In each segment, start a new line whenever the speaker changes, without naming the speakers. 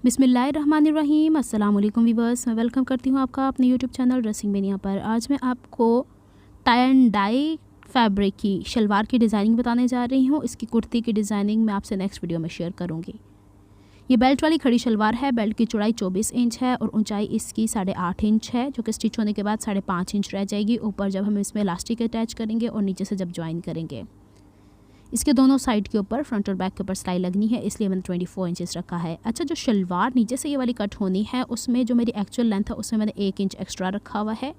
बिस्मिल्लाहिर्रहमानिर्रहीम। अस्सलाम वालेकुम वीवर्स, मैं वेलकम करती हूँ आपका अपने यूट्यूब चैनल ड्रेसिंग बेनिया पर। आज मैं आपको टाई एंड डाई फैब्रिक की शलवार की डिज़ाइनिंग बताने जा रही हूँ। इसकी कुर्ती की डिज़ाइनिंग मैं आपसे नेक्स्ट वीडियो में शेयर करूँगी। ये बेल्ट वाली खड़ी शलवार है। बेल्ट की चौड़ाई 24 इंच है और ऊंचाई इसकी 8.5 इंच है, जो कि स्टिच होने के बाद 5.5 इंच रह जाएगी ऊपर जब हम इसमें इलास्टिक अटैच करेंगे और नीचे से जब ज्वाइन करेंगे। इसके दोनों साइड के ऊपर फ्रंट और बैक के ऊपर सिलाई लगनी है, इसलिए मैंने 24 इंचेस रखा है। अच्छा, जो शलवार नीचे से ये वाली कट होनी है उसमें जो मेरी एक्चुअल लेंथ है उसमें मैंने 1 इंच एक्स्ट्रा रखा हुआ है।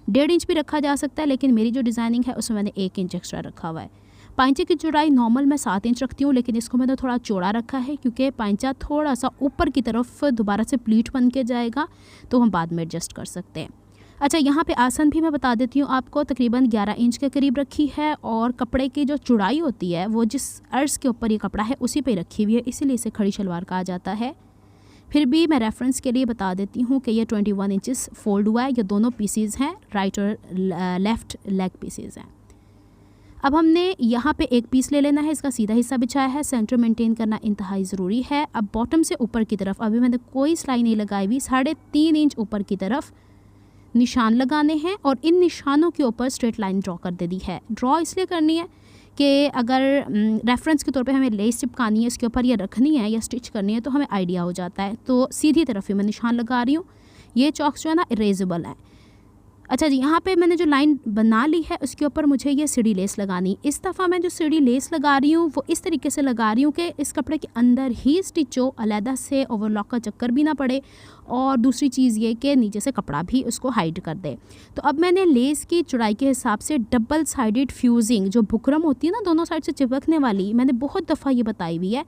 1.5 इंच भी रखा जा सकता है, लेकिन मेरी जो डिज़ाइनिंग है उसमें मैंने 1 इंच एक्स्ट्रा रखा हुआ है। पांचे की चौड़ाई नॉर्मल मैं 7 इंच रखती हूँ, लेकिन इसको मैंने थोड़ा चौड़ा रखा है क्योंकि पांचा थोड़ा सा ऊपर की तरफ दोबारा से प्लीट बन के जाएगा, तो हम बाद में एडजस्ट कर सकते हैं। अच्छा, यहाँ पे आसन भी मैं बता देती हूँ आपको, तकरीबन 11 इंच के करीब रखी है और कपड़े की जो चौड़ाई होती है वो जिस अर्ज़ के ऊपर ये कपड़ा है उसी पे रखी हुई है, इसीलिए इसे खड़ी शलवार कहा जाता है। फिर भी मैं रेफरेंस के लिए बता देती हूँ कि ये 21 इंचेस फोल्ड हुआ है। ये दोनों पीसीज हैं, राइट और लेफ़्ट लेग पीसीज हैं। अब हमने यहाँ पे एक पीस ले लेना है, इसका सीधा हिस्सा बिछाया है। सेंटर मेंटेन करना इंतहाई ज़रूरी है। अब बॉटम से ऊपर की तरफ अभी मैंने कोई सिलाई नहीं लगाई हुई, 3.5 इंच ऊपर की तरफ निशान लगाने हैं और इन निशानों के ऊपर स्ट्रेट लाइन ड्रॉ कर देनी है। ड्रॉ इसलिए करनी है कि अगर रेफरेंस के तौर पे हमें लेस चिपकानी है, इसके ऊपर या रखनी है या स्टिच करनी है, तो हमें आइडिया हो जाता है। तो सीधी तरफ ही मैं निशान लगा रही हूँ। ये चॉक्स जो है ना इरेजेबल है। अच्छा जी, यहाँ पे मैंने जो लाइन बना ली है उसके ऊपर मुझे ये सीढ़ी लेस लगानी। इस दफ़ा मैं जो सीढ़ी लेस लगा रही हूँ वो इस तरीके से लगा रही हूँ कि इस कपड़े के अंदर ही स्टिच हो, अलहदा से ओवरलॉक का चक्कर भी ना पड़े, और दूसरी चीज़ ये कि नीचे से कपड़ा भी उसको हाइड कर दे। तो अब मैंने लेस की चौड़ाई के हिसाब से डबल साइडेड फ्यूजिंग जो बुकरम होती है ना दोनों साइड से चिपकने वाली, मैंने बहुत दफ़ा ये बताई हुई है।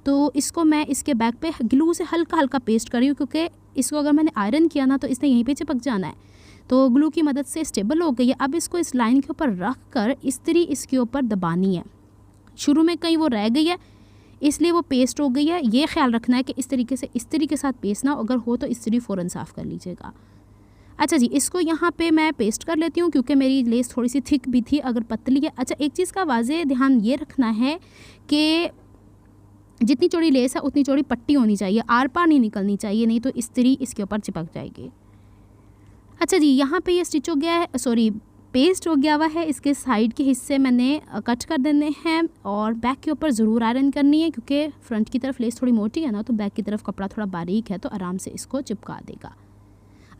तो इसको मैं इसके बैक पे ग्लू से हल्का हल्का पेस्ट कर रही हूँ, क्योंकि इसको अगर मैंने आयरन किया ना तो इसने यहीं पे चिपक जाना है। तो ग्लू की मदद से स्टेबल हो गई है। अब इसको इस लाइन के ऊपर रख कर इस्त्री इसके ऊपर दबानी है। शुरू में कहीं वो रह गई है इसलिए वो पेस्ट हो गई है। ये ख्याल रखना है कि इस तरीके से इस्त्री के साथ पेस्ट ना, अगर हो तो इस्त्री फ़ौरन साफ़ कर लीजिएगा। अच्छा जी, इसको यहाँ पे मैं पेस्ट कर लेती हूँ क्योंकि मेरी लेस थोड़ी सी थिक भी थी, अगर पतली है। अच्छा, एक चीज़ का वाज़े ध्यान ये रखना है कि जितनी चौड़ी लेस है उतनी चौड़ी पट्टी होनी चाहिए, आर पार नहीं निकलनी चाहिए, नहीं तो इस्त्री इसके ऊपर चिपक जाएगी। अच्छा जी, यहाँ पे ये स्टिच हो गया है, सॉरी पेस्ट हो गया हुआ है। इसके साइड के हिस्से मैंने कट कर देने हैं और बैक के ऊपर ज़रूर आयरन करनी है, क्योंकि फ्रंट की तरफ लेस थोड़ी मोटी है ना, तो बैक की तरफ कपड़ा थोड़ा बारीक है, तो आराम से इसको चिपका देगा।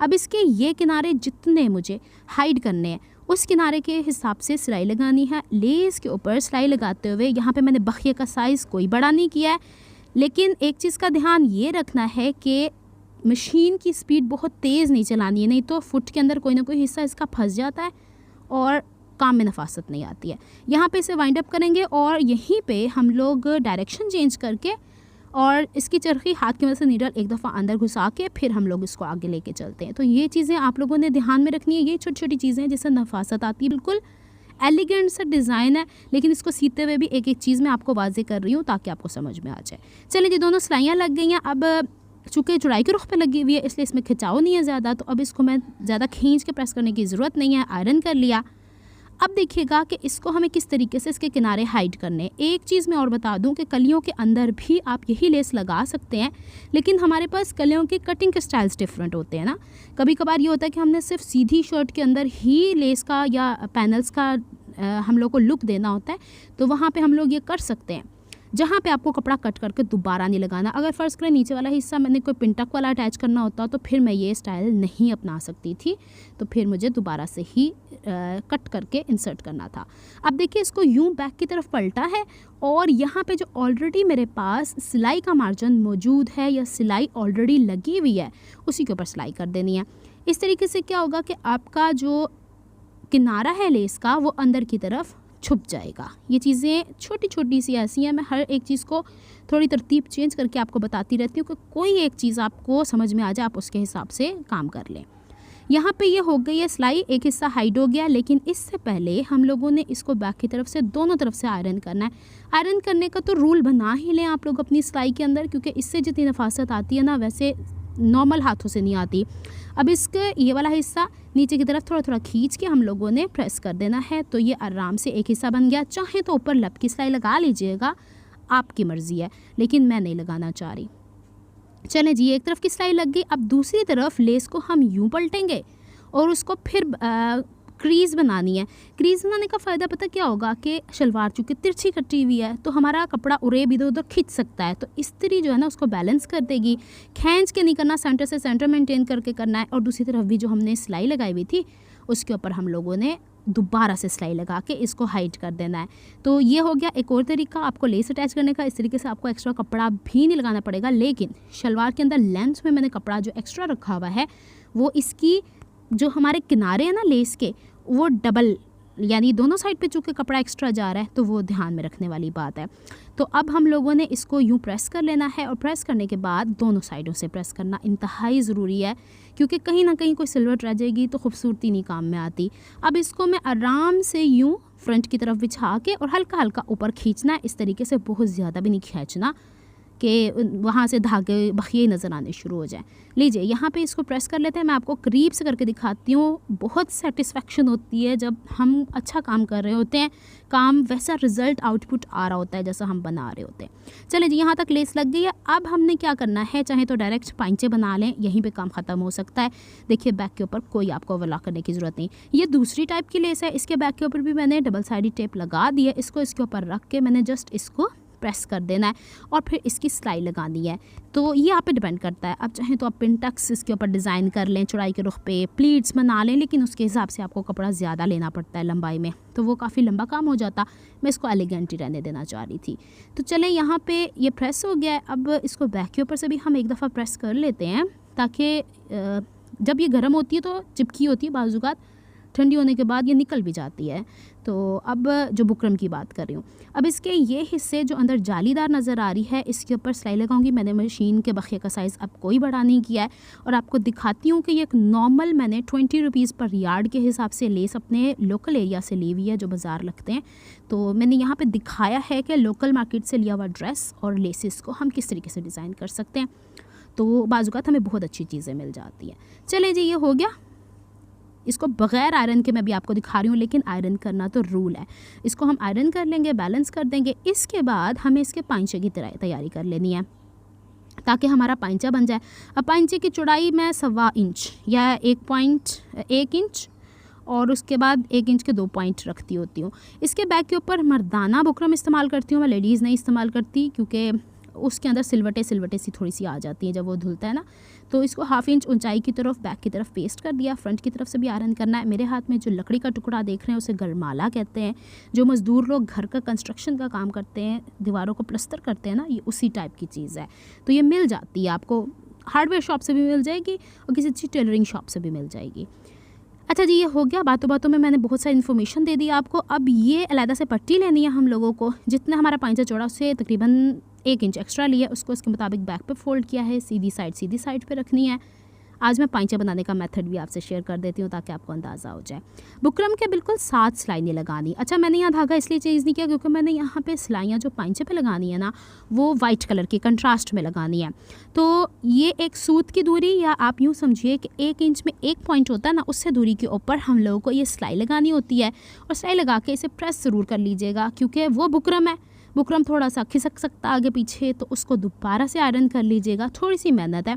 अब इसके ये किनारे जितने मुझे हाइड करने हैं उस किनारे के हिसाब से सिलाई लगानी है। लेस के ऊपर सिलाई लगाते हुए यहाँ पे मैंने बखिए का साइज़ कोई बड़ा नहीं किया है, लेकिन एक चीज़ का ध्यान ये रखना है कि मशीन की स्पीड बहुत तेज़ नहीं चलानी है, नहीं तो फुट के अंदर कोई ना कोई हिस्सा इसका फंस जाता है और काम में नफासत नहीं आती है। यहाँ पे इसे वाइंड अप करेंगे और यहीं पे हम लोग डायरेक्शन चेंज करके और इसकी चरखी हाथ की मदद से नीडल एक दफ़ा अंदर घुसा के फिर हम लोग इसको आगे लेके चलते हैं। तो ये चीज़ें आप लोगों ने ध्यान में रखनी है। ये छोटी छोटी चीज़ें हैं जिससे नफासत आती है। बिल्कुल एलिगेंट सा डिज़ाइन है, लेकिन इसको सीते हुए भी एक एक चीज़ मैं आपको वाजे कर रही हूँ ताकि आपको समझ में आ जाए। चलिए जी, दोनों सिलाइयाँ लग गई हैं। अब चूँकि चौड़ाई के रुख पे लगी हुई है इसलिए इसमें खिंचाव नहीं है ज़्यादा, तो अब इसको मैं ज़्यादा खींच के प्रेस करने की ज़रूरत नहीं है, आयरन कर लिया। अब देखिएगा कि इसको हमें किस तरीके से इसके किनारे हाइड करने। एक चीज़ मैं और बता दूं कि कलियों के अंदर भी आप यही लेस लगा सकते हैं, लेकिन हमारे पास कलियों के कटिंग के स्टाइल्स डिफरेंट होते हैं ना। कभी कभार ये होता है कि हमने सिर्फ सीधी शर्ट के अंदर ही लेस का या पैनल्स का हम लोग को लुक देना होता है, तो वहाँ पर हम लोग ये कर सकते हैं। जहाँ पे आपको कपड़ा कट करके दोबारा नहीं लगाना। अगर फ़र्ज़ करें नीचे वाला हिस्सा मैंने कोई पिंटक वाला अटैच करना होता तो फिर मैं ये स्टाइल नहीं अपना सकती थी, तो फिर मुझे दोबारा से ही कट करके इंसर्ट करना था। अब देखिए, इसको यूं बैक की तरफ पलटा है और यहाँ पे जो ऑलरेडी मेरे पास सिलाई का मार्जिन मौजूद है या सिलाई ऑलरेडी लगी हुई है उसी के ऊपर सिलाई कर देनी है। इस तरीके से क्या होगा कि आपका जो किनारा है लेस का वो अंदर की तरफ छुप जाएगा। ये चीज़ें छोटी छोटी सी ऐसी हैं, मैं हर एक चीज़ को थोड़ी तरतीब चेंज करके आपको बताती रहती हूँ कि कोई एक चीज़ आपको समझ में आ जाए, आप उसके हिसाब से काम कर लें। यहाँ पे ये हो गई है सिलाई, एक हिस्सा हाइड हो गया, लेकिन इससे पहले हम लोगों ने इसको बैक की तरफ से दोनों तरफ से आयरन करना है। आयरन करने का तो रूल बना ही लें आप लोग अपनी सिलाई के अंदर, क्योंकि इससे जितनी नफासत आती है ना वैसे नॉर्मल हाथों से नहीं आती। अब इसके ये वाला हिस्सा नीचे की तरफ थोड़ा थोड़ा खींच के हम लोगों ने प्रेस कर देना है, तो ये आराम से एक हिस्सा बन गया। चाहे तो ऊपर लब की सिलाई लगा लीजिएगा, आपकी मर्ज़ी है, लेकिन मैं नहीं लगाना चाह रही। चलें जी, एक तरफ की सिलाई लग गई। अब दूसरी तरफ लेस को हम यूँ पलटेंगे और उसको फिर क्रीज़ बनानी है। क्रीज़ बनाने का फ़ायदा पता क्या होगा कि शलवार चूँकि तिरछी कटी हुई है तो हमारा कपड़ा उरेब इधर उधर खिंच सकता है, तो इस्त्री जो है ना उसको बैलेंस कर देगी। खींच के नहीं करना, सेंटर से सेंटर मेंटेन करके करना है। और दूसरी तरफ भी जो हमने सिलाई लगाई हुई थी उसके ऊपर हम लोगों ने दोबारा से सिलाई लगा के इसको हाइट कर देना है। तो ये हो गया एक और तरीका आपको लेस अटैच करने का। इस तरीके से आपको एक्स्ट्रा कपड़ा भी नहीं लगाना पड़ेगा, लेकिन शलवार के अंदर लेंथ में मैंने कपड़ा जो एक्स्ट्रा रखा हुआ है वो इसकी जो हमारे किनारे हैं ना लेस के, वो डबल यानी दोनों साइड पे चूँकि कपड़ा एक्स्ट्रा जा रहा है तो वो ध्यान में रखने वाली बात है। तो अब हम लोगों ने इसको यूँ प्रेस कर लेना है और प्रेस करने के बाद दोनों साइडों से प्रेस करना इंतहाई ज़रूरी है, क्योंकि कहीं ना कहीं कोई सिलवट रह जाएगी तो खूबसूरती नहीं काम में आती। अब इसको मैं आराम से यूँ फ्रंट की तरफ बिछा के और हल्का हल्का ऊपर खींचना है। इस तरीके से बहुत ज़्यादा भी नहीं खींचना कि वहाँ से धागे बखिए नज़र आने शुरू हो जाए। लीजिए यहाँ पे इसको प्रेस कर लेते हैं। मैं आपको करीब से करके दिखाती हूँ। बहुत सेटिस्फेक्शन होती है जब हम अच्छा काम कर रहे होते हैं, काम वैसा रिज़ल्ट आउटपुट आ रहा होता है जैसा हम बना रहे होते हैं। चलिए जी, यहाँ तक लेस लग गई है। अब हमने क्या करना है, चाहे तो डायरेक्ट पाइंचे बना लें, यहीं पे काम ख़त्म हो सकता है। देखिए बैक के ऊपर कोई आपको ओवरलॉक करने की ज़रूरत नहीं। ये दूसरी टाइप की लेस है, इसके बैक के ऊपर भी मैंने डबल साइडेड टेप लगा दी है। इसको इसके ऊपर रख के मैंने जस्ट इसको प्रेस कर देना है और फिर इसकी सिलाई लगानी है। तो ये आप पे डिपेंड करता है। अब चाहें तो आप पिनटक्स इसके ऊपर डिज़ाइन कर लें, चौड़ाई के रुख पे प्लीट्स बना लें, लेकिन उसके हिसाब से आपको कपड़ा ज़्यादा लेना पड़ता है लंबाई में, तो वो काफ़ी लंबा काम हो जाता। मैं इसको एलिगेंट ही रहने देना चाह रही थी। तो चलें, यहाँ पे ये प्रेस हो गया है। अब इसको बैक के ऊपर से भी हम एक दफ़ा प्रेस कर लेते हैं, ताकि जब ये गर्म होती है तो चिपकी होती है, बाजुकात ठंडी होने के बाद ये निकल भी जाती है। तो अब जो बुकरम की बात कर रही हूँ, अब इसके ये हिस्से जो अंदर जालीदार नज़र आ रही है इसके ऊपर सिलाई लगाऊंगी। मैंने मशीन के बखिए का साइज़ अब कोई बड़ा नहीं किया है और आपको दिखाती हूँ कि ये एक नॉर्मल मैंने 20 रुपीज़ पर यार्ड के हिसाब से लेस अपने लोकल एरिया से ली हुई है, जो बाज़ार लगते हैं। तो मैंने यहाँ पर दिखाया है कि लोकल मार्केट से लिया हुआ ड्रेस और लेसिस को हम किस तरीके से डिज़ाइन कर सकते हैं। तो बाजुकात हमें बहुत अच्छी चीज़ें मिल जाती हैं। चलें जी, ये हो गया। इसको बग़ैर आयरन के मैं भी आपको दिखा रही हूँ, लेकिन आयरन करना तो रूल है। इसको हम आयरन कर लेंगे, बैलेंस कर देंगे। इसके बाद हमें इसके पाइंचे की तैयारी कर लेनी है ताकि हमारा पाइंचा बन जाए। अब पाइंचे की चौड़ाई मैं 1.25 इंच या 1.1 इंच और उसके बाद 1 इंच के 2 पॉइंट रखती होती हूँ। इसके बैक के ऊपर मर्दाना बुकरम इस्तेमाल करती हूँ, मैं लेडीज़ नहीं इस्तेमाल करती, क्योंकि उसके अंदर सिलवटें सी थोड़ी सी आ जाती हैं जब वो धुलता है ना। तो इसको 1/2 इंच ऊंचाई की तरफ बैक की तरफ पेस्ट कर दिया। फ्रंट की तरफ से भी आयरन करना है। मेरे हाथ में जो लकड़ी का टुकड़ा देख रहे हैं उसे गरमाला कहते हैं। जो मज़दूर लोग घर का कंस्ट्रक्शन का काम करते हैं, दीवारों को प्लस्तर करते हैं ना, ये उसी टाइप की चीज़ है। तो ये मिल जाती है आपको, हार्डवेयर शॉप से भी मिल जाएगी और किसी अच्छी टेलरिंग शॉप से भी मिल जाएगी। अच्छा जी, ये हो गया। बातों बातों में मैंने बहुत सारी इन्फॉर्मेशन दे दी आपको। अब ये अलहदा से पट्टी लेनी है हम लोगों को। जितना हमारा पाइंचा चौड़ा उससे तकरीबन 1 इंच एक्स्ट्रा लिया, उसको इसके मुताबिक बैक पे फोल्ड किया है। सीधी साइड पे रखनी है। आज मैं पाइंचा बनाने का मेथड भी आपसे शेयर कर देती हूँ ताकि आपको अंदाज़ा हो जाए। बुकरम के बिल्कुल 7 सिलाई नहीं लगानी। अच्छा, मैंने यहाँ धागा इसलिए चेंज नहीं किया क्योंकि मैंने यहाँ पे सिलाइयाँ जो पाइंचे पे लगानी है ना, वो वाइट कलर की कंट्रास्ट में लगानी है। तो ये एक सूत की दूरी, या आप यूँ समझिए कि 1 इंच में 1 पॉइंट होता है ना, उससे दूरी के ऊपर हम लोगों को ये सिलाई लगानी होती है। और सिलाई लगा के इसे प्रेस ज़रूर कर लीजिएगा, क्योंकि वो बुकरम है, बुकरम थोड़ा सा खिसक सकता आगे पीछे, तो उसको दोबारा से आयरन कर लीजिएगा। थोड़ी सी मेहनत है।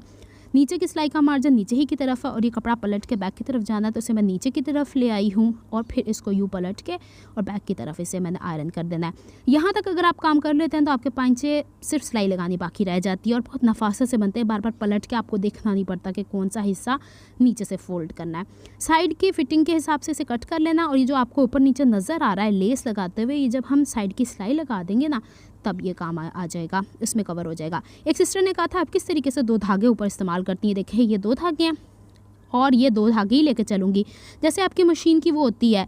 नीचे की सिलाई का मार्जिन नीचे ही की तरफ है और ये कपड़ा पलट के बैक की तरफ जाना है, तो इसे मैं नीचे की तरफ ले आई हूँ और फिर इसको यूँ पलट के और बैक की तरफ इसे मैंने आयरन कर देना है। यहाँ तक अगर आप काम कर लेते हैं तो आपके पाइंचे सिर्फ सिलाई लगानी बाकी रह जाती है और बहुत नफासत से बनते हैं। बार बार पलट के आपको देखना नहीं पड़ता कि कौन सा हिस्सा नीचे से फोल्ड करना है। साइड की फिटिंग के हिसाब से इसे कट कर लेना। और ये जो आपको ऊपर नीचे नज़र आ रहा है लेस लगाते हुए, ये जब हम साइड की सिलाई लगा देंगे ना, तब ये काम आ जाएगा, इसमें कवर हो जाएगा। एक सिस्टर ने कहा था आप किस तरीके से 2 धागे ऊपर इस्तेमाल करती हैं। देखें, ये 2 धागे हैं और ये 2 धागे ही लेके चलूँगी। जैसे आपकी मशीन की वो होती है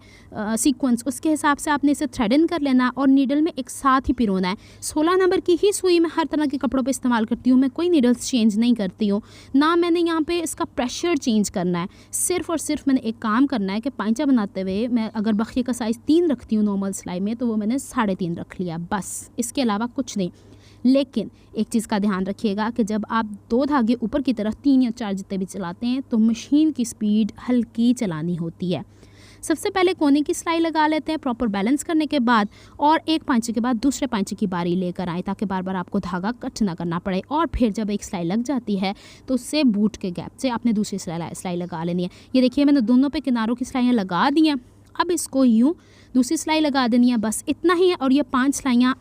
सीक्वेंस, उसके हिसाब से आपने इसे थ्रेड इन कर लेना और नीडल में एक साथ ही पिरोना है। 16 नंबर की ही सुई मैं हर तरह के कपड़ों पे इस्तेमाल करती हूँ। मैं कोई नीडल्स चेंज नहीं करती हूँ, ना मैंने यहाँ पे इसका प्रेशर चेंज करना है। सिर्फ और सिर्फ मैंने एक काम करना है कि पाइंचा बनाते हुए मैं अगर बखिए का साइज़ 3 रखती हूँ नॉर्मल सिलाई में, तो वो मैंने 3.5 रख लिया, बस। इसके अलावा कुछ नहीं। लेकिन एक चीज़ का ध्यान रखिएगा कि जब आप 2 धागे ऊपर की तरफ 3 या 4 जितने भी चलाते हैं तो मशीन की स्पीड हल्की चलानी होती है। सबसे पहले कोने की सिलाई लगा लेते हैं प्रॉपर बैलेंस करने के बाद, और एक पांचे के बाद दूसरे पांचे की बारी लेकर आए ताकि बार बार आपको धागा कट ना करना पड़े। और फिर जब एक सिलाई लग जाती है तो उससे बूट के गैप से आपने दूसरी सिलाई लगा लेनी है। ये देखिए मैंने दोनों पे किनारों की सिलाइयाँ लगा दी हैं। अब इसको यूँ दूसरी सिलाई लगा देनी है, बस इतना ही है। और ये 5 सिलाइयाँ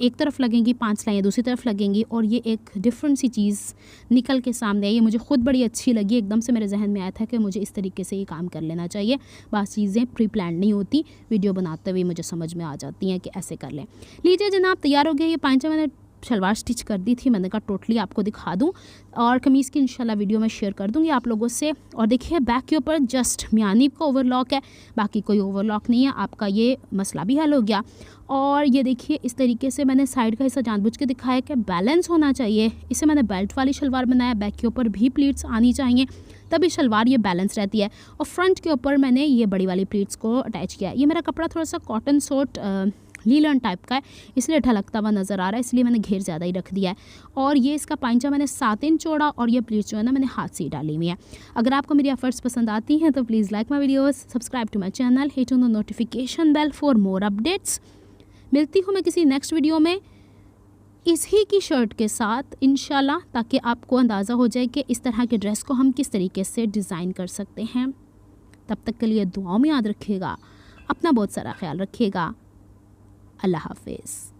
एक तरफ लगेंगी, 5 सिलाइयाँ दूसरी तरफ लगेंगी, और ये एक डिफरेंट सी चीज़ निकल के सामने आई। ये मुझे खुद बड़ी अच्छी लगी, एकदम से मेरे जहन में आया था कि मुझे इस तरीके से ये काम कर लेना चाहिए। बात चीज़ें प्री प्लान नहीं होती, वीडियो बनाते हुए मुझे समझ में आ जाती हैं कि ऐसे कर लें। लीजिए जनाब, तैयार हो गया। ये पांचा मैंने शलवार स्टिच कर दी थी, मैंने कहा टोटली आपको दिखा दूं, और कमीज़ की इंशाल्लाह वीडियो मैं शेयर कर दूंगी आप लोगों से। और देखिए बैक के ऊपर जस्ट म्यानीब का ओवरलॉक है, बाकी कोई ओवरलॉक नहीं है। आपका ये मसला भी हल हो गया। और ये देखिए इस तरीके से मैंने साइड का हिस्सा जानबूझ के दिखाया कि बैलेंस होना चाहिए। इसे मैंने बेल्ट वाली शलवार बनाया, बैक के ऊपर भी प्लीट्स आनी चाहिए तभी शलवार ये बैलेंस रहती है। और फ्रंट के ऊपर मैंने ये बड़ी वाली प्लीट्स को अटैच किया है। ये मेरा कपड़ा थोड़ा सा कॉटन सोट लीलन टाइप का है, इसलिए ढलकता हुआ नज़र आ रहा है, इसलिए मैंने घेर ज़्यादा ही रख दिया है। और ये इसका पांचा मैंने 7 इंच चौड़ा, और ये प्लीट्स जो है ना मैंने हाथ से ही डाली हुई है। अगर आपको मेरी एफर्ट्स पसंद आती हैं तो please like my videos, subscribe to my channel, hit on the notification bell for more updates. मिलती हूँ मैं किसी नेक्स्ट वीडियो में इसी की शर्ट के साथ इंशाल्लाह, ताकि आपको अंदाज़ा हो जाए कि इस तरह के ड्रेस को हम किस तरीके से डिज़ाइन कर सकते हैं। तब तक के लिए दुआओं में याद रखिएगा, अपना बहुत सारा ख्याल रखिएगा। अल्लाह हाफिज़।